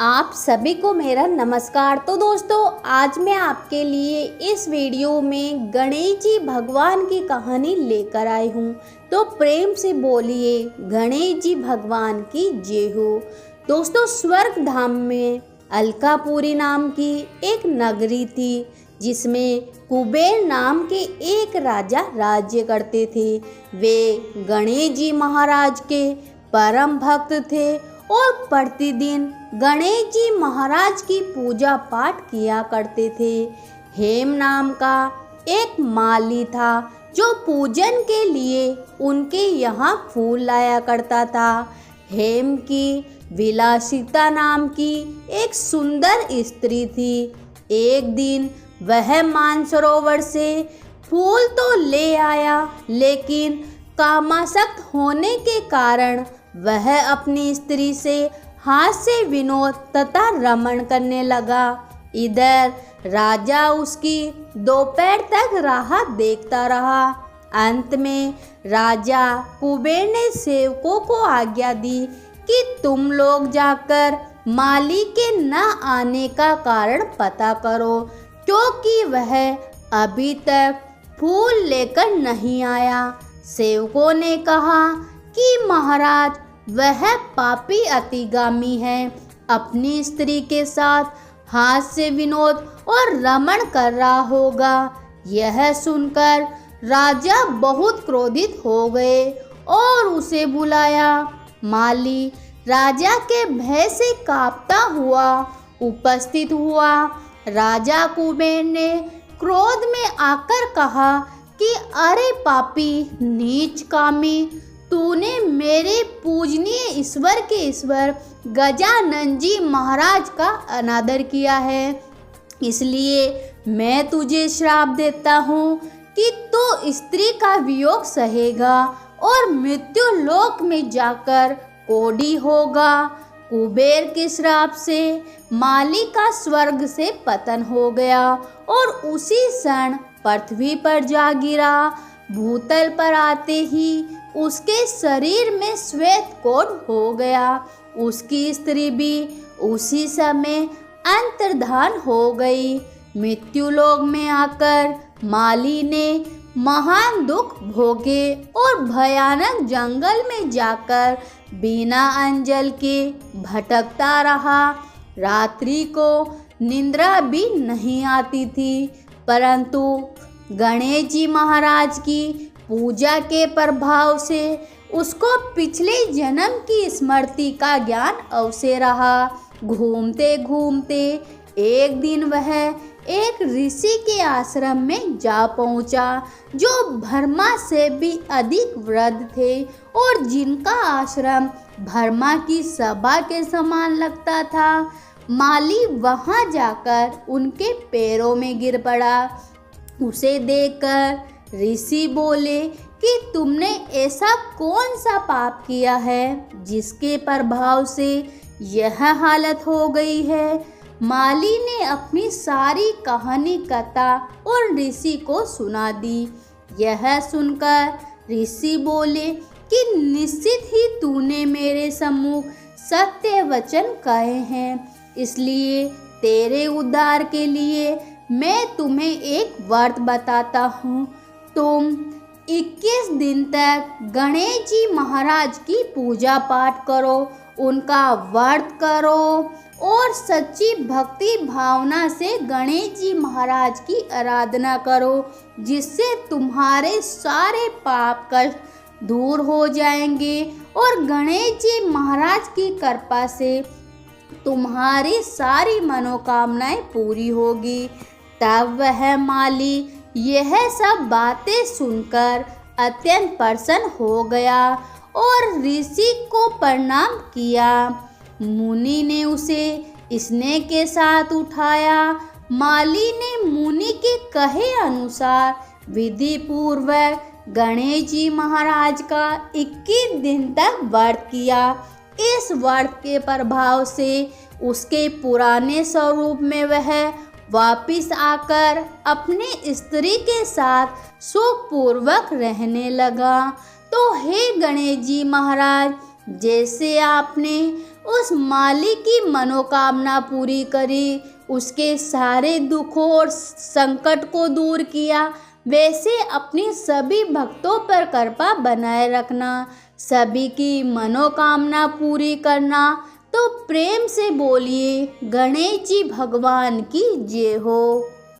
आप सभी को मेरा नमस्कार। तो दोस्तों, आज मैं आपके लिए इस वीडियो में गणेश जी भगवान की कहानी लेकर आई हूँ। तो प्रेम से बोलिए गणेश जी भगवान की जय हो। दोस्तों, स्वर्ग धाम में अलकापुरी नाम की एक नगरी थी जिसमें कुबेर नाम के एक राजा राज्य करते थे। वे गणेश जी महाराज के परम भक्त थे और प्रतिदिन गणेश जी महाराज की पूजा पाठ किया करते थे। हेम नाम का एक माली था जो पूजन के लिए उनके यहाँ फूल लाया करता था। हेम की विलासिता नाम की एक सुंदर स्त्री थी। एक दिन वह मानसरोवर से फूल तो ले आया, लेकिन कामासक्त होने के कारण वह अपनी स्त्री से हास्य विनोद तथा रमण करने लगा। इधर राजा उसकी दोपहर तक राह देखता रहा। अंत में राजा कुबेर ने सेवकों को आज्ञा दी कि तुम लोग जाकर माली के न आने का कारण पता करो, क्योंकि वह अभी तक फूल लेकर नहीं आया। सेवकों ने कहा कि महाराज, वह पापी अतिगामी है, अपनी स्त्री के साथ हास्य विनोद और रमण कर रहा होगा। यह सुनकर राजा बहुत क्रोधित हो गए और उसे बुलाया। माली राजा के भय से कांपता हुआ उपस्थित हुआ। राजा कुबेर ने क्रोध में आकर कहा कि अरे पापी नीच कामी, तूने मेरे पूजनीय ईश्वर के ईश्वर गजानन जी महाराज का अनादर किया है, इसलिए मैं तुझे श्राप देता हूँ कि तू स्त्री का वियोग सहेगा और मृत्यु लोक में जाकर कोढ़ी होगा। कुबेर के श्राप से माली का स्वर्ग से पतन हो गया और उसी क्षण पृथ्वी पर जा गिरा। भूतल पर आते ही उसके शरीर में श्वेत कोढ़ हो गया। उसकी स्त्री भी उसी समय अंतर्धान हो गई। मृत्युलोक में आकर माली ने महान दुख भोगे और भयानक जंगल में जाकर बिना अंजल के भटकता रहा। रात्रि को निद्रा भी नहीं आती थी, परंतु गणेश जी महाराज की पूजा के प्रभाव से उसको पिछले जन्म की स्मृति का ज्ञान अवश्य रहा। घूमते घूमते एक दिन वह एक ऋषि के आश्रम में जा पहुंचा, जो ब्रह्मा से भी अधिक वृद्ध थे और जिनका आश्रम ब्रह्मा की सभा के समान लगता था। माली वहां जाकर उनके पैरों में गिर पड़ा। उसे देखकर ऋषि बोले कि तुमने ऐसा कौन सा पाप किया है जिसके प्रभाव से यह हालत हो गई है। माली ने अपनी सारी कहानी कथा और ऋषि को सुना दी। यह सुनकर ऋषि बोले कि निश्चित ही तूने मेरे सम्मुख सत्य वचन कहे हैं, इसलिए तेरे उद्धार के लिए मैं तुम्हें एक व्रत बताता हूँ। तुम 21 दिन तक गणेश जी महाराज की पूजा पाठ करो, उनका व्रत करो और सच्ची भक्ति भावना से गणेश जी महाराज की आराधना करो, जिससे तुम्हारे सारे पाप कष्ट दूर हो जाएंगे और गणेश जी महाराज की कृपा से तुम्हारी सारी मनोकामनाएं पूरी होगी। तब वह माली यह सब बातें सुनकर अत्यंत प्रसन्न हो गया और ऋषि को प्रणाम किया। मुनि ने उसे स्नेह के साथ उठाया। माली ने मुनि के कहे अनुसार विधि पूर्वक गणेश जी महाराज का 21 दिन तक व्रत किया। इस व्रत के प्रभाव से उसके पुराने स्वरूप में वह वापिस आकर अपनी स्त्री के साथ सुखपूर्वक रहने लगा। तो हे गणेश जी महाराज, जैसे आपने उस मालिक की मनोकामना पूरी करी, उसके सारे दुखों और संकट को दूर किया। वैसे अपने सभी भक्तों पर कृपा बनाए रखना, सभी की मनोकामना पूरी करना। तो प्रेम से बोलिए गणेश जी भगवान की जय हो।